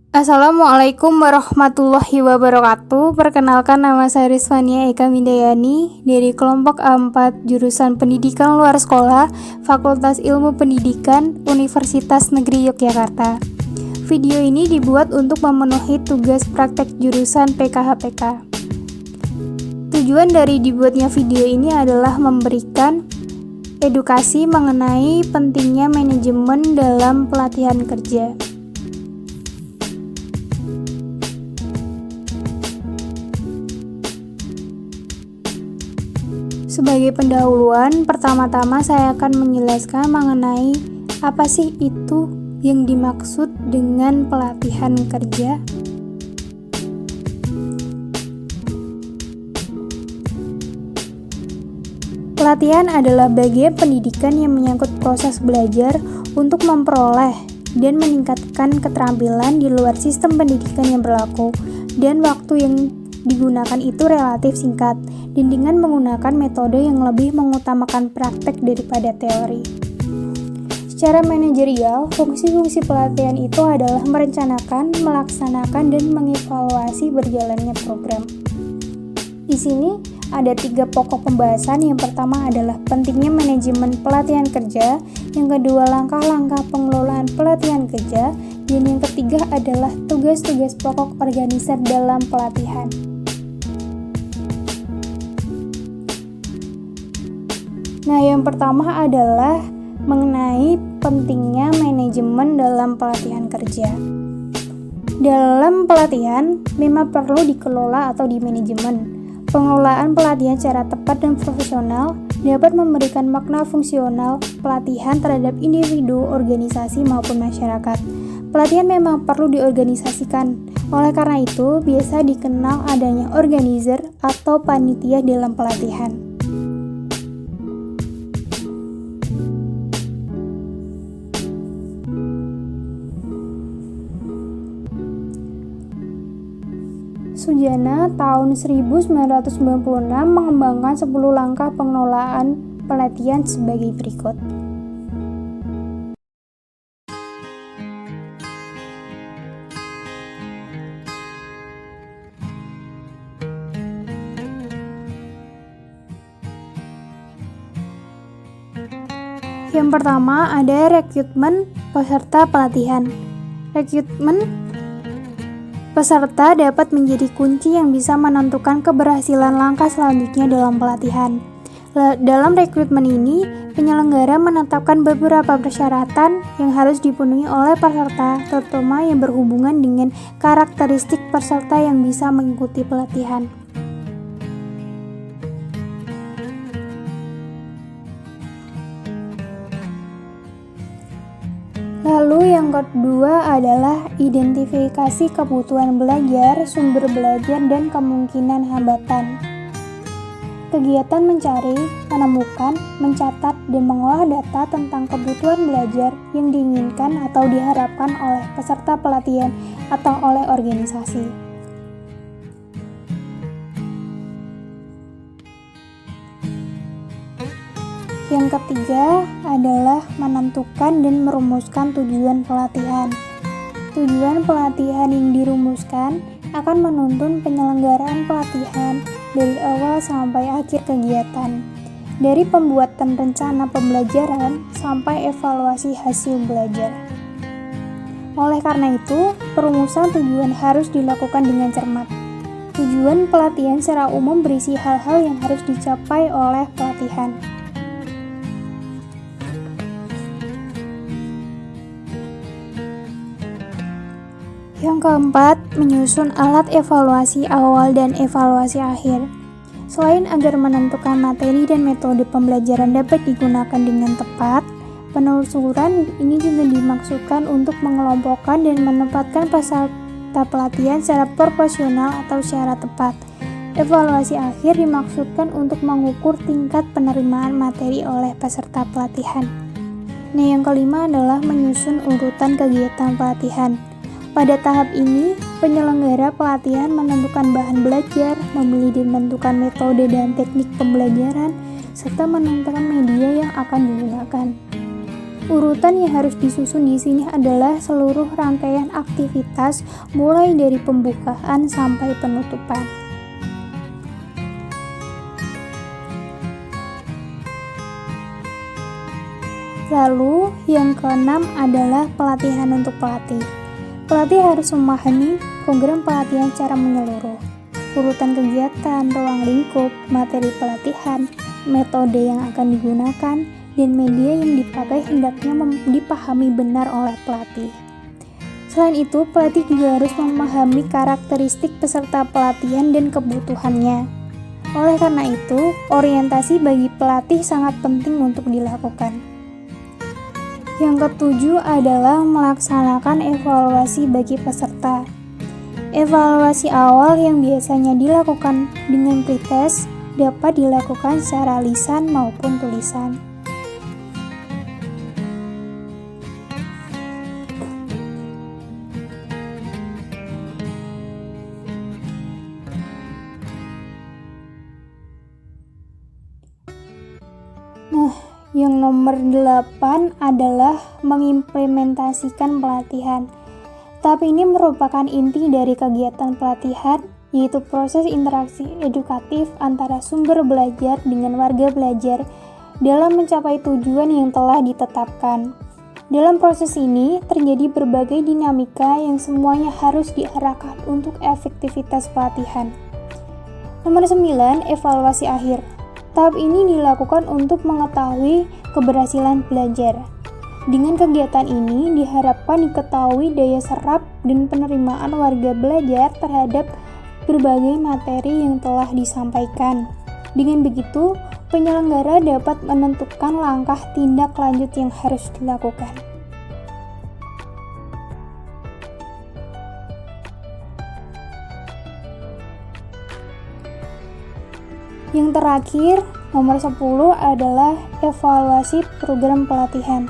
Assalamualaikum warahmatullahi wabarakatuh. Perkenalkan, nama saya Rizvania Eka Mindayani dari kelompok A4 jurusan Pendidikan Luar Sekolah Fakultas Ilmu Pendidikan Universitas Negeri Yogyakarta. Video ini dibuat untuk memenuhi tugas praktek jurusan PKH-PK. Tujuan dari dibuatnya video ini adalah memberikan edukasi mengenai pentingnya manajemen dalam pelatihan kerja. Sebagai pendahuluan, pertama-tama saya akan menjelaskan mengenai apa sih itu yang dimaksud dengan pelatihan kerja. Pelatihan adalah bagian pendidikan yang menyangkut proses belajar untuk memperoleh dan meningkatkan keterampilan di luar sistem pendidikan yang berlaku, dan waktu yang digunakan itu relatif singkat dan dengan menggunakan metode yang lebih mengutamakan praktek daripada teori. Secara manajerial, fungsi-fungsi pelatihan itu adalah merencanakan, melaksanakan, dan mengevaluasi berjalannya program. Di sini ada 3 pokok pembahasan. Yang pertama adalah pentingnya manajemen pelatihan kerja, yang kedua langkah-langkah pengelolaan pelatihan kerja, dan yang ketiga adalah tugas-tugas pokok organizer dalam pelatihan. Nah, yang pertama adalah mengenai pentingnya manajemen dalam pelatihan kerja. Dalam pelatihan memang perlu dikelola atau dimanajemen. Pengelolaan pelatihan secara tepat dan profesional dapat memberikan makna fungsional pelatihan terhadap individu, organisasi, maupun masyarakat. Pelatihan memang perlu diorganisasikan. Oleh karena itu, biasa dikenal adanya organizer atau panitia dalam pelatihan. Sujana tahun 1996 mengembangkan 10 langkah pengelolaan pelatihan sebagai berikut. Yang pertama ada rekrutmen peserta pelatihan. Rekrutmen peserta dapat menjadi kunci yang bisa menentukan keberhasilan langkah selanjutnya dalam pelatihan. Dalam rekrutmen ini, penyelenggara menetapkan beberapa persyaratan yang harus dipenuhi oleh peserta, terutama yang berhubungan dengan karakteristik peserta yang bisa mengikuti pelatihan. Lalu yang kedua adalah identifikasi kebutuhan belajar, sumber belajar, dan kemungkinan hambatan. Kegiatan mencari, menemukan, mencatat, dan mengolah data tentang kebutuhan belajar yang diinginkan atau diharapkan oleh peserta pelatihan atau oleh organisasi. Yang ketiga adalah menentukan dan merumuskan tujuan pelatihan. Tujuan pelatihan yang dirumuskan akan menuntun penyelenggaraan pelatihan dari awal sampai akhir kegiatan, dari pembuatan rencana pembelajaran sampai evaluasi hasil belajar. Oleh karena itu, perumusan tujuan harus dilakukan dengan cermat. Tujuan pelatihan secara umum berisi hal-hal yang harus dicapai oleh pelatihan. Yang keempat, menyusun alat evaluasi awal dan evaluasi akhir. Selain agar menentukan materi dan metode pembelajaran dapat digunakan dengan tepat, penelusuran ini juga dimaksudkan untuk mengelompokkan dan menempatkan peserta pelatihan secara proporsional atau secara tepat. Evaluasi akhir dimaksudkan untuk mengukur tingkat penerimaan materi oleh peserta pelatihan. Nah, yang kelima adalah menyusun urutan kegiatan pelatihan. Pada tahap ini, penyelenggara pelatihan menentukan bahan belajar, memilih dan menentukan metode dan teknik pembelajaran, serta menentukan media yang akan digunakan. Urutan yang harus disusun di sini adalah seluruh rangkaian aktivitas mulai dari pembukaan sampai penutupan. Lalu, yang keenam adalah pelatihan untuk pelatih. Pelatih harus memahami program pelatihan secara menyeluruh, urutan kegiatan, ruang lingkup, materi pelatihan, metode yang akan digunakan, dan media yang dipakai hendaknya dipahami benar oleh pelatih. Selain itu, pelatih juga harus memahami karakteristik peserta pelatihan dan kebutuhannya. Oleh karena itu, orientasi bagi pelatih sangat penting untuk dilakukan. Yang ketujuh adalah melaksanakan evaluasi bagi peserta. Evaluasi awal yang biasanya dilakukan dengan pretest dapat dilakukan secara lisan maupun tulisan. Yang nomor 8 adalah mengimplementasikan pelatihan. Tahap ini merupakan inti dari kegiatan pelatihan, yaitu proses interaksi edukatif antara sumber belajar dengan warga belajar dalam mencapai tujuan yang telah ditetapkan. Dalam proses ini, terjadi berbagai dinamika yang semuanya harus diarahkan untuk efektivitas pelatihan. Nomor 9, evaluasi akhir. Tahap ini dilakukan untuk mengetahui keberhasilan belajar. Dengan kegiatan ini diharapkan diketahui daya serap dan penerimaan warga belajar terhadap berbagai materi yang telah disampaikan. Dengan begitu, penyelenggara dapat menentukan langkah tindak lanjut yang harus dilakukan. Yang terakhir, nomor 10 adalah evaluasi program pelatihan.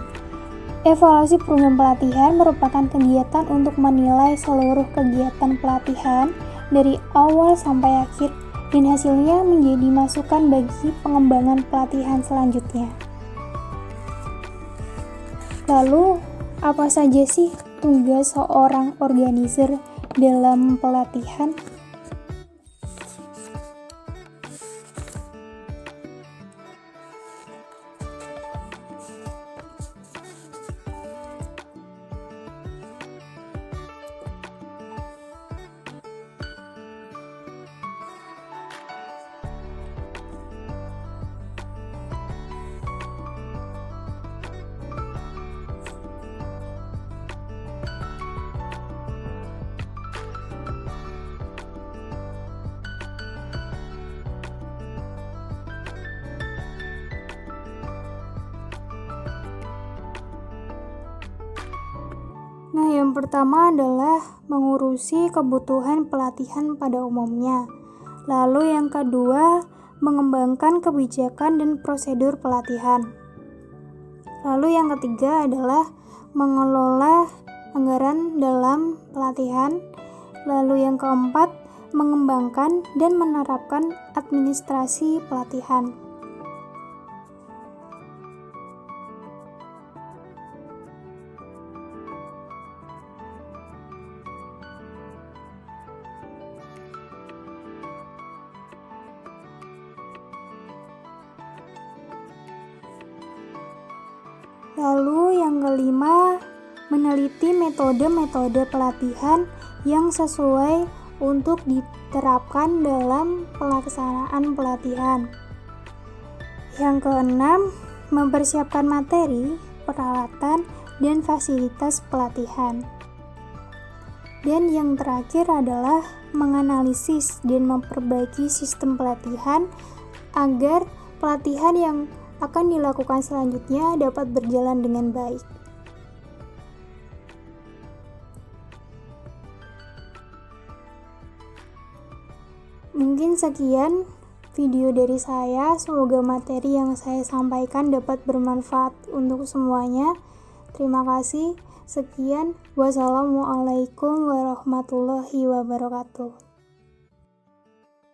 Evaluasi program pelatihan merupakan kegiatan untuk menilai seluruh kegiatan pelatihan dari awal sampai akhir dan hasilnya menjadi masukan bagi pengembangan pelatihan selanjutnya. Lalu, apa saja sih tugas seorang organizer dalam pelatihan? Yang pertama adalah mengurusi kebutuhan pelatihan pada umumnya. Lalu yang kedua, mengembangkan kebijakan dan prosedur pelatihan. Lalu yang ketiga adalah mengelola anggaran dalam pelatihan. Lalu yang keempat, mengembangkan dan menerapkan administrasi pelatihan. Lalu yang kelima, meneliti metode-metode pelatihan yang sesuai untuk diterapkan dalam pelaksanaan pelatihan. Yang keenam, mempersiapkan materi, peralatan, dan fasilitas pelatihan. Dan yang terakhir adalah menganalisis dan memperbaiki sistem pelatihan agar pelatihan yang akan dilakukan selanjutnya dapat berjalan dengan baik. Mungkin sekian video dari saya, semoga materi yang saya sampaikan dapat bermanfaat untuk semuanya. Terima kasih. Sekian, wassalamualaikum warahmatullahi wabarakatuh.